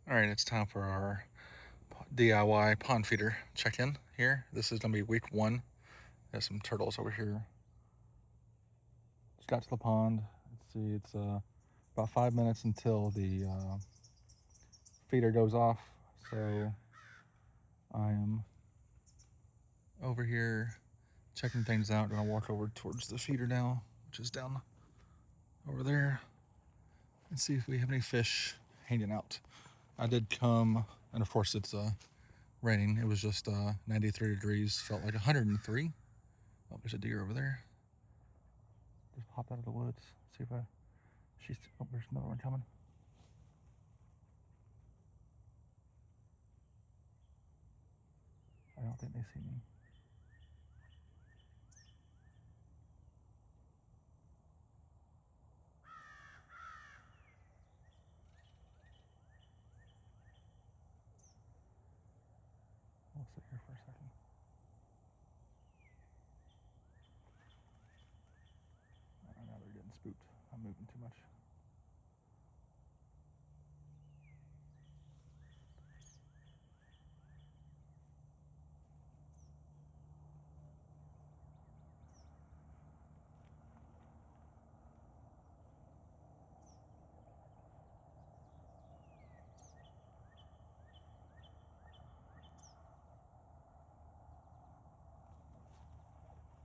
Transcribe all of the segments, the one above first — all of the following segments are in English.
All right, it's time for our DIY pond feeder check-in here. This is gonna be week 1. There's some turtles over here. Just got to the pond. Let's see, it's about 5 minutes until the feeder goes off. So I am over here checking things out. Gonna walk over towards the feeder now, which is down over there, and see if we have any fish hanging out. I did come, and of course it's raining. It was just 93 degrees, felt like 103. Oh, there's a deer over there. Just popped out of the woods. See if oh, there's another one coming. I don't think they see me. We'll sit here for a second. Now they're getting spooked. I'm moving too much.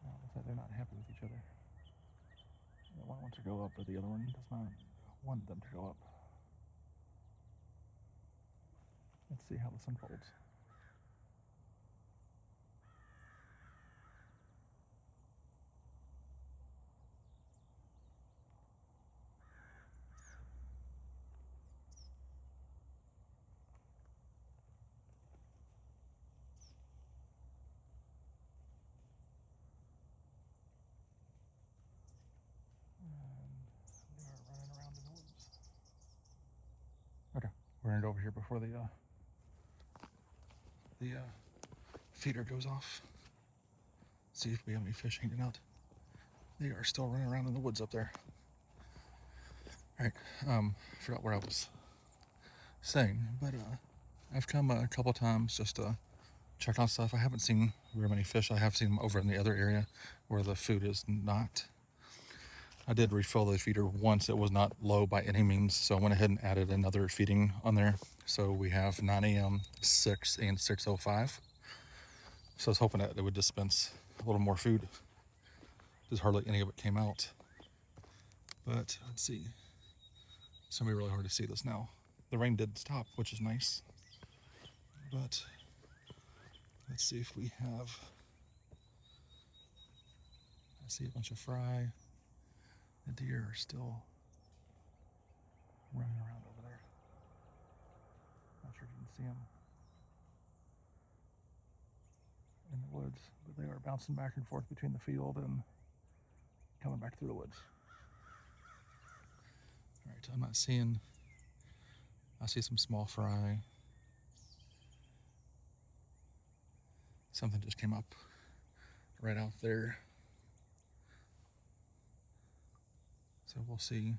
No, looks like they're not happy with each other. One wants to go up, but the other one does not want them to go up. Let's see how this unfolds. Okay, we're gonna go over here before the feeder goes off. See if we have any fish hanging out. They are still running around in the woods up there. All right, forgot where I was saying, but I've come a couple times just to check on stuff. I haven't seen very many fish. I have seen them over in the other area where the food is not. I did refill the feeder once. It was not low by any means, so I went ahead and added another feeding on there. So we have 9 a.m., 6, and 6:05. So I was hoping that it would dispense a little more food. Just hardly any of it came out. But let's see. It's gonna be really hard to see this now. The rain did stop, which is nice. But let's see if we have. I see a bunch of fry. The deer are still running around over there. Not sure if you can see them in the woods, but they are bouncing back and forth between the field and coming back through the woods. All right, I'm not seeing. I see some small fry. Something just came up right out there. So we'll see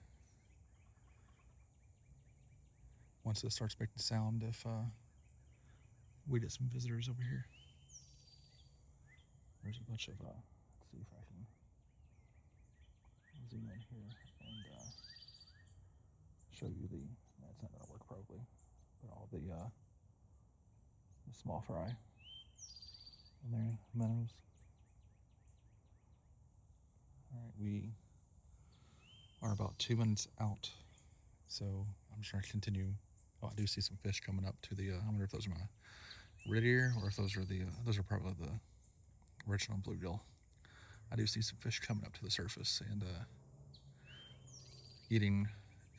once this starts making sound if we get some visitors over here. There's a bunch of, let's see if I can zoom in here and show you the, that's not gonna work probably, but all the small fry in there, minnows. All right, we are about 2 minutes out, so I'm just gonna continue. Oh, I do see some fish coming up to the, I wonder if those are my red ear or if those are the, those are probably the original bluegill. I do see some fish coming up to the surface and eating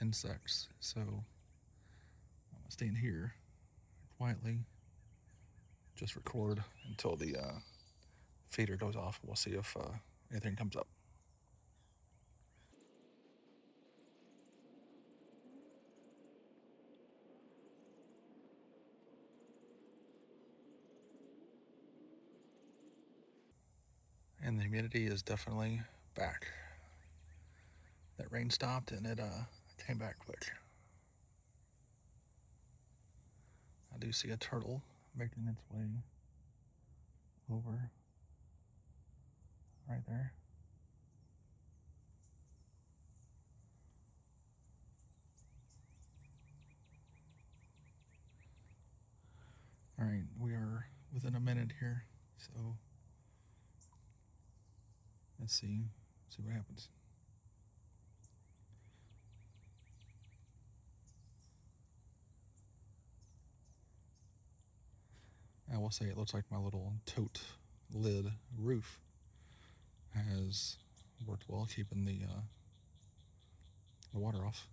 insects, so I'm gonna stay in here quietly, just record until the feeder goes off. We'll see if anything comes up. And the humidity is definitely back. That rain stopped and it came back quick. do see a turtle making its way over right there. All right, we are within a minute here, so let's see what happens. I will say it looks like my little tote lid roof has worked well, keeping the water off.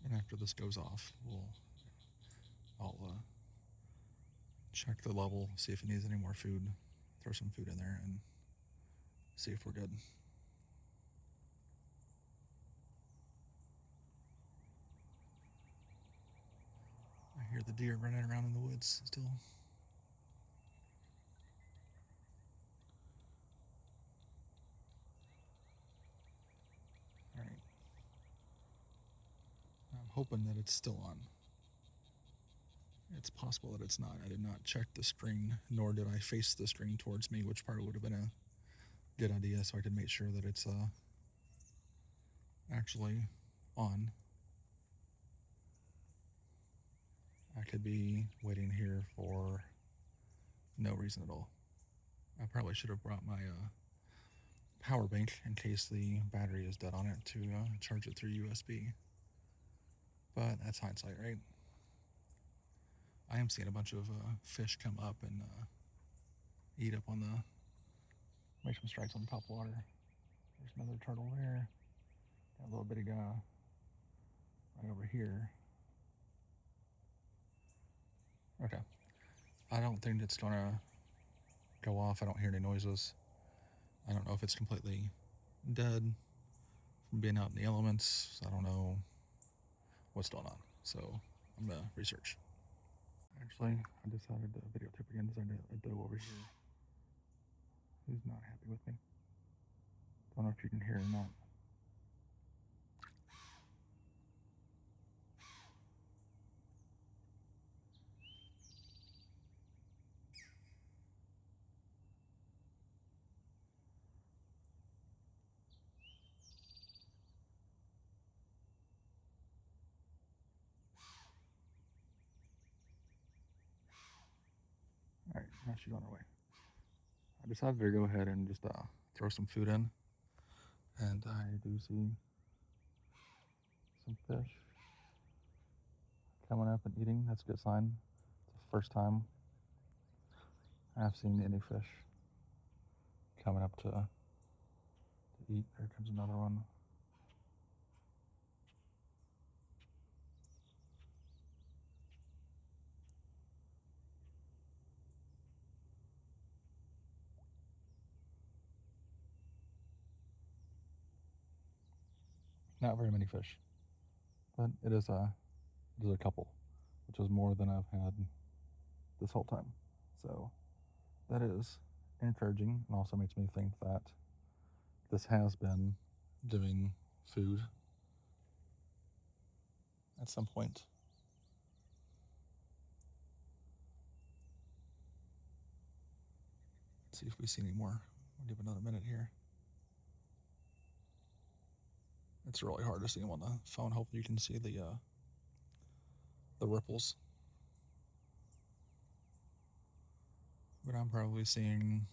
And after this goes off, I'll check the level, see if it needs any more food, throw some food in there, and see if we're good. I hear the deer running around in the woods still. All right. I'm hoping that it's still on. It's possible that it's not. I did not check the screen, nor did I face the screen towards me, which probably would have been a good idea, so I could make sure that it's actually on. I could be waiting here for no reason at all. I probably should have brought my power bank in case the battery is dead on it to charge it through USB. But that's hindsight, right? I am seeing a bunch of fish come up and eat up on make some strikes on the top water. There's another turtle there. Got a little bitty guy right over here. Okay. I don't think it's gonna go off. I don't hear any noises. I don't know if it's completely dead from being out in the elements. I don't know what's going on. So I'm gonna research. Actually, I decided to videotape again because I dove over here. Who's not happy with me? Don't know if you can hear or not. All right, now she's on her way. I decided to go ahead and just throw some food in, and I do see some fish coming up and eating. That's a good sign. It's the first time I've seen any fish coming up to eat. There comes another one. Not very many fish, but it is a couple, which is more than I've had this whole time. So that is encouraging, and also makes me think that this has been doing food at some point. Let's see if we see any more. We'll give another minute here. It's really hard to see them on the phone. Hopefully you can see the ripples. But I'm probably seeing,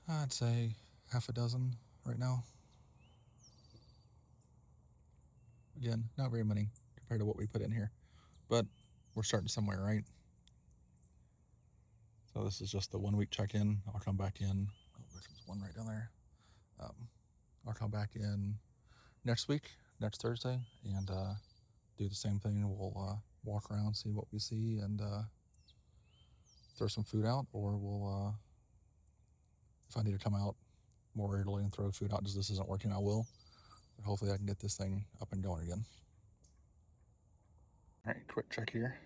I'd say, half a dozen right now. Again, not very many compared to what we put in here, but we're starting somewhere, right? So this is just the 1 week check-in. I'll come back in. Oh, there's one right down there. I'll come back in next week, next Thursday, and do the same thing. We'll walk around, see what we see, and throw some food out, or we'll, if I need to come out more regularly and throw food out because this isn't working, I will. But hopefully I can get this thing up and going again. All right, quick check here.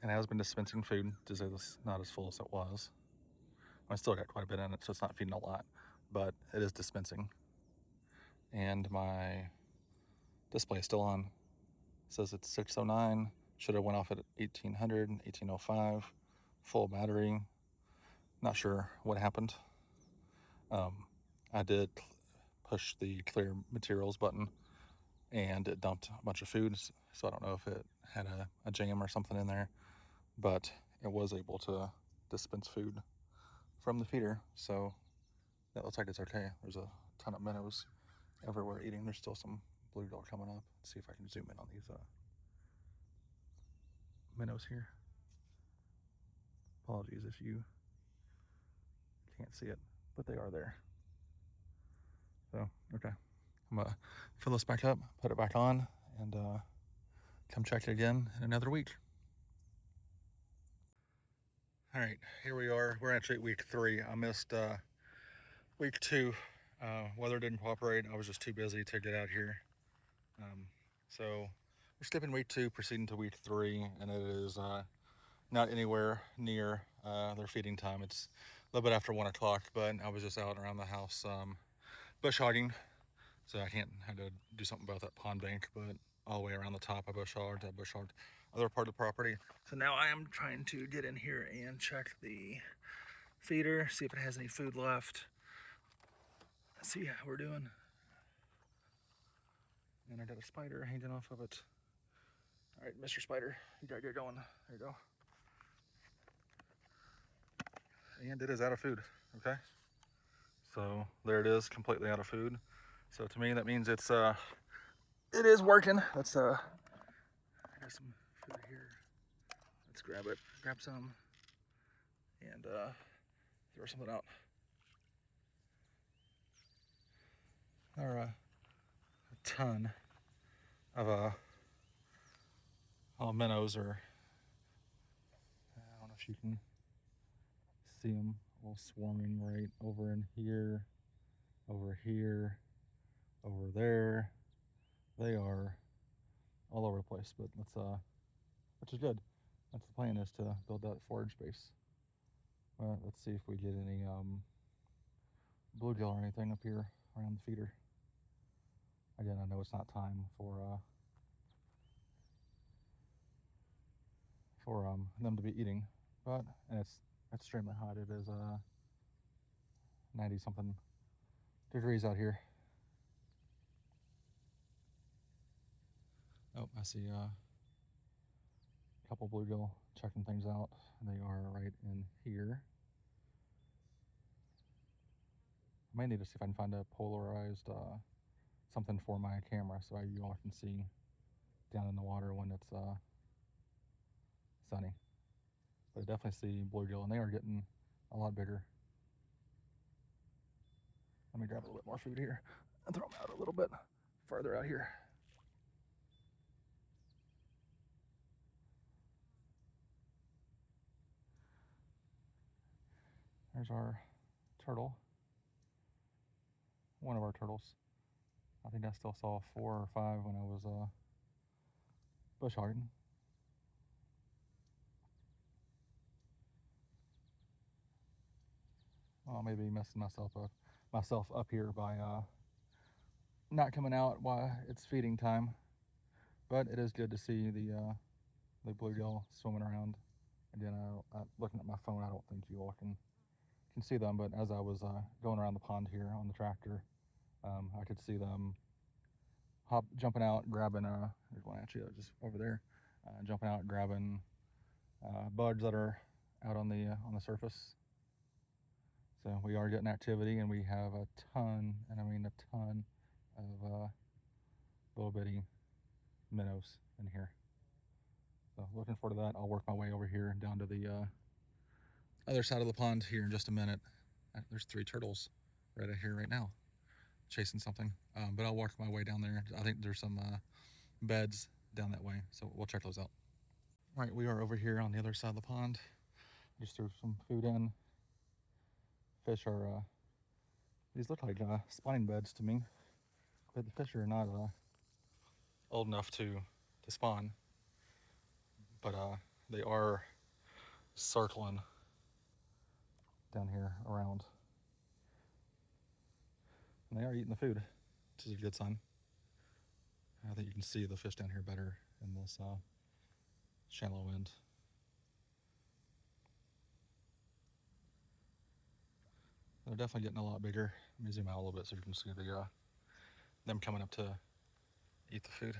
And it has been dispensing food to say this not as full as it was. I still got quite a bit in it, so it's not feeding a lot, but it is dispensing. And my display is still on. It says it's 609. Should have went off at 1800, 1805. Full battery. Not sure what happened. I did push the clear materials button and it dumped a bunch of foods, so I don't know if it had a jam or something in there, but it was able to dispense food from the feeder, so that looks like it's okay. There's a ton of minnows everywhere eating. There's still some bluegill coming up. Let's see if I can zoom in on these minnows here. Apologies if you can't see it, but they are there. So, okay. I'm gonna fill this back up, put it back on, and come check it again in another week. All right, here we are. We're actually at week 3. I missed week 2. Weather didn't cooperate. I was just too busy to get out here. So we're skipping week 2, proceeding to week 3, and it is not anywhere near their feeding time. It's a little bit after 1 o'clock, but I was just out around the house bush hogging, so I had to do something about that pond bank, but all the way around the top I bush hogged other part of the property. So now I am trying to get in here and check the feeder, see if it has any food left. Let's see how we're doing. And I got a spider hanging off of it. All right, Mr. Spider, you gotta get going. There you go. And it is out of food, okay? So there it is, completely out of food. So to me, that means it is working. Let's I got some food here. Let's grab it, grab some, and throw something out. There are a ton of minnows, or I don't know if you can see them all swarming right over in here, over here, over there. They are all over the place, but that's which is good. That's the plan, is to build that forage base. Let's see if we get any bluegill or anything up here around the feeder. Again, I know it's not time for them to be eating, but and it's extremely hot. It is 90 something degrees out here. Oh, I see a couple bluegill checking things out. They are right in here. I may need to see if I can find a polarized something for my camera so you all can see down in the water when it's sunny. But I definitely see bluegill, and they are getting a lot bigger. Let me grab a little bit more food here and throw them out a little bit farther out here. There's our turtle. One of our turtles. I think I still saw 4 or 5 when I was bush hogging. Well, maybe messing myself up here by not coming out while it's feeding time. But it is good to see the bluegill swimming around. Again, looking at my phone, I don't think you all can see them, but as I was going around the pond here on the tractor, I could see them jumping out, grabbing there's one actually just over there, jumping out, grabbing bugs that are out on the surface. So we are getting activity, and we have a ton, and I mean a ton, of little bitty minnows in here. So looking forward to that. I'll work my way over here down to the other side of the pond here in just a minute. There's 3 turtles right out here right now chasing something, but I'll work my way down there. I think there's some beds down that way, so we'll check those out. All right, we are over here on the other side of the pond. Just threw some food in. Fish are these look like spawning beds to me, but the fish are not old enough to spawn, but they are circling down here around. And they are eating the food, which is a good sign. I think you can see the fish down here better in this shallow end. They're definitely getting a lot bigger. Let me zoom out a little bit so you can see the them coming up to eat the food.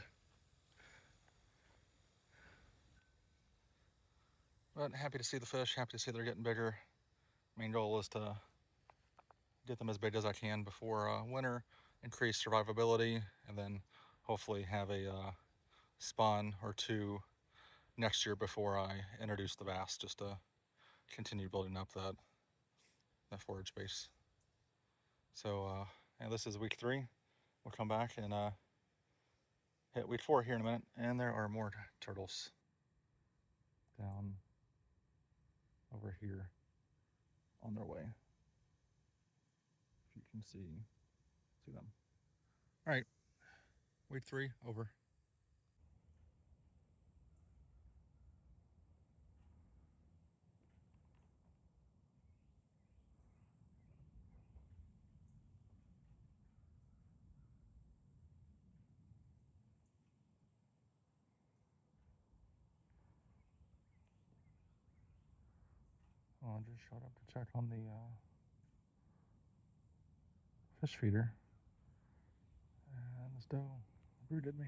But happy to see the fish, happy to see they're getting bigger. Main goal is to get them as big as I can before winter, increase survivability, and then hopefully have a spawn or two next year before I introduce the bass, just to continue building up that forage base. So and this is week 3. We'll come back and hit week 4 here in a minute, and there are more turtles down over here on their way. If you can see them. All right, week 3 over. Oh, I just showed up to check on the fish feeder, and this doe rooted me.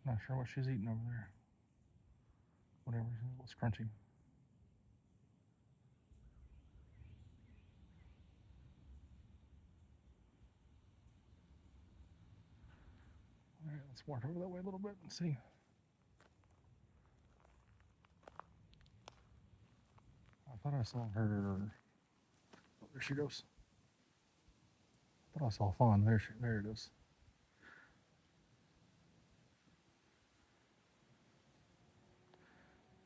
Not sure what she's eating over there. Whatever, it's a little scrunchy. All right, let's walk over that way a little bit and see. I thought I saw her. Oh, there she goes. I thought I saw a fawn. There it is.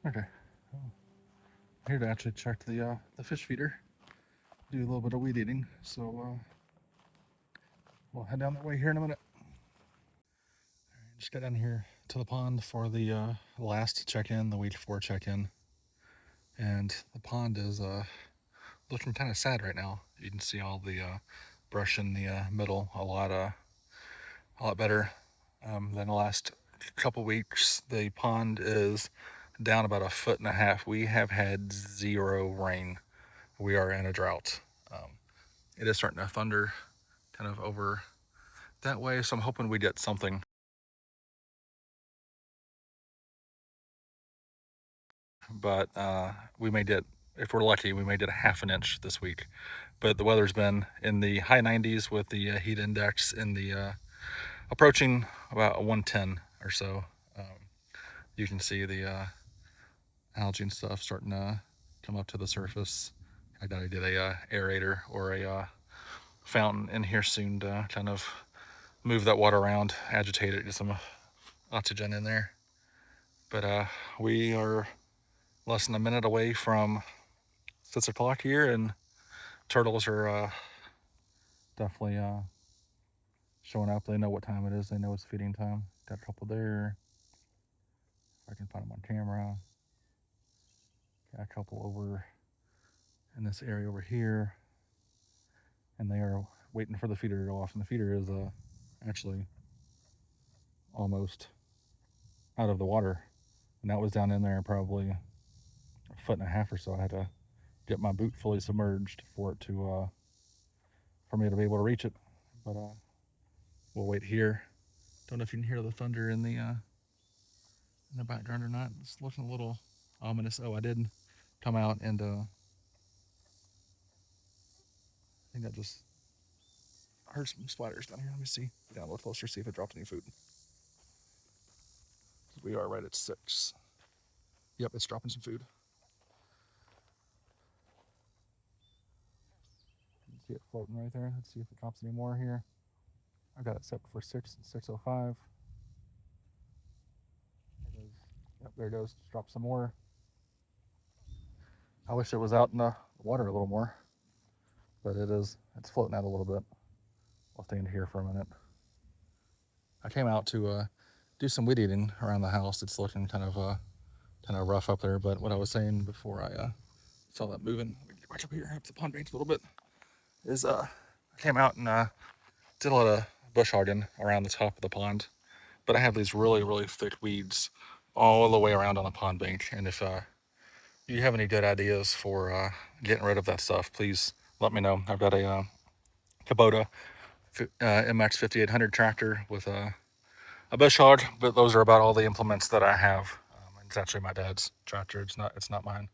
Okay. I'm here to actually check the fish feeder. Do a little bit of weed eating. So we'll head down that way here in a minute. Just got down here to the pond for the last check-in, the week 4 check-in. And the pond is looking kind of sad right now. You can see all the brush in the middle a lot better than the last couple weeks. The pond is down about 1.5 feet. We have had 0 rain. We are in a drought. It is starting to thunder kind of over that way, so I'm hoping we get something. But we may get, if we're lucky, we may get 1/2 inch this week. But the weather's been in the high 90s with the heat index in the approaching about 110 or so. You can see the algae and stuff starting to come up to the surface. I gotta get a aerator or a fountain in here soon to kind of move that water around, agitate it, get some oxygen in there. But we are less than a minute away from 6 o'clock here, and turtles are definitely showing up. They know what time it is. They know it's feeding time. Got a couple there. If I can find them on camera. Got a couple over in this area over here, and they are waiting for the feeder to go off. And the feeder is actually almost out of the water, and that was down in there probably 1.5 feet or so. I had to get my boot fully submerged for it to for me to be able to reach it. But we'll wait here. Don't know if you can hear the thunder in the background or not. It's looking a little ominous. Oh, I did come out and I think I just heard some spiders down here. Let me see. Get down a little closer, see if it dropped any food. We are right at 6. Yep, it's dropping some food. You can see it floating right there. Let's see if it drops any more here. I got it set for 6:05. Yep, there it goes. Just drop some more. I wish it was out in the water a little more, but it's floating out a little bit. I'll stand here for a minute. I came out to do some weed eating around the house. It's looking kind of rough up there, but what I was saying before I saw that moving, let me get back up here, up the pond bank a little bit, is I came out and did a lot of bush hogging around the top of the pond, but I have these really thick weeds all the way around on the pond bank, and if you have any good ideas for getting rid of that stuff, please let me know. I've got a Kubota MX 5800 tractor with a bush hog, but those are about all the implements that I have. It's actually my dad's tractor. It's not mine.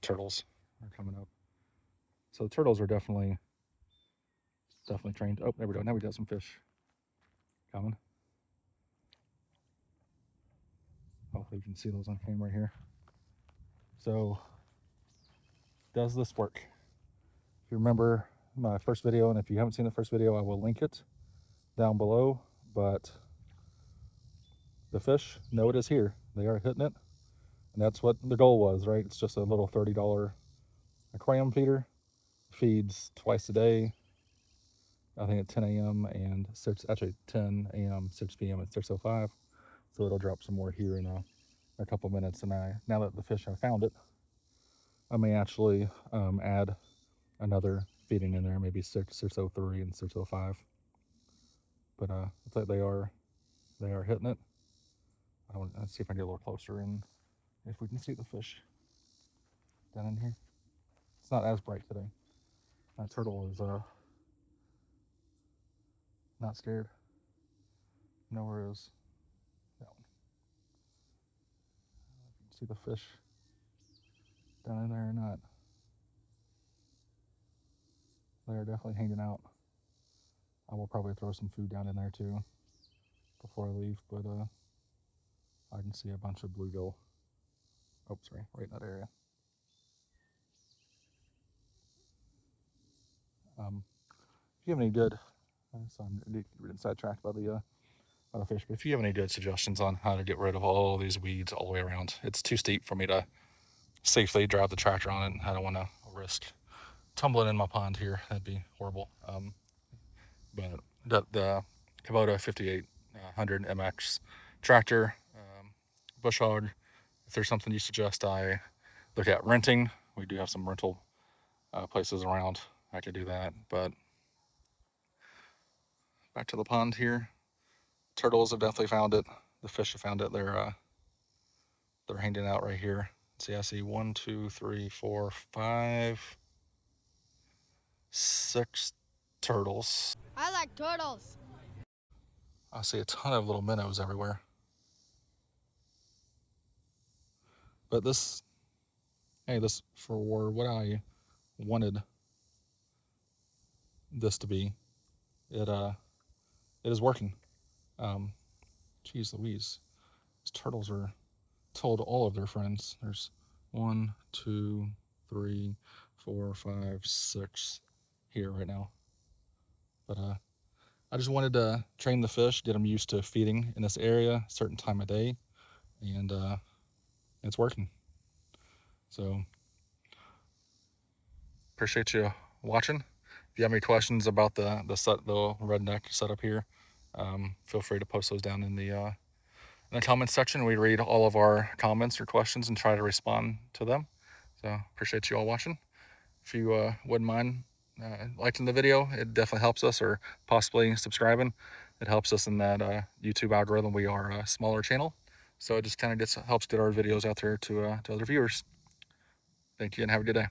Turtles are coming up. So the turtles are definitely trained. Oh, there we go. Now we got some fish coming. Hopefully you can see those on camera here. So, does this work? If you remember my first video, and if you haven't seen the first video, I will link it down below. But the fish know it is here. They are hitting it. And that's what the goal was, right? It's just a little $30 aquarium feeder. Feeds twice a day. I think at 10 a.m. and 10 a.m., 6 p.m. and 6:05. So it'll drop some more here in a couple minutes. And now that the fish have found it, I may actually add another feeding in there, maybe 6:03 and 6:05. But it's like they are hitting it. Let's see if I can get a little closer and if we can see the fish down in here. It's not as bright today. That turtle is not scared. Nowhere is that one. You can see the fish down in there or not. They are definitely hanging out. I will probably throw some food down in there too before I leave, but I can see a bunch of bluegill. Oh, sorry, right in that area. If you have any good, so I'm getting sidetracked by the fish, but if you have any good suggestions on how to get rid of all these weeds all the way around, it's too steep for me to safely drive the tractor on it, and I don't want to risk tumbling in my pond here. That'd be horrible. But the Kubota 5800 MX tractor, bush hog, if there's something you suggest I look at renting, we do have some rental places around. I could do that. But back to the pond here. Turtles have definitely found it. The fish have found it. They're hanging out right here. See, I see 1, 2, 3, 4, 5, 6 turtles. I like turtles. I see a ton of little minnows everywhere. But this for what I wanted this to be, it is working. Geez Louise, these turtles are told all of their friends. There's 1, 2, 3, 4, 5, 6 here right now. But I just wanted to train the fish, get them used to feeding in this area a certain time of day, and it's working. So appreciate you watching. If you have any questions about the redneck setup here, feel free to post those down in the comments section. We read all of our comments or questions and try to respond to them. So appreciate you all watching. If you wouldn't mind liking the video, it definitely helps us, or possibly subscribing. It helps us in that YouTube algorithm. We are a smaller channel, so it just kind of helps get our videos out there to other viewers. Thank you and have a good day.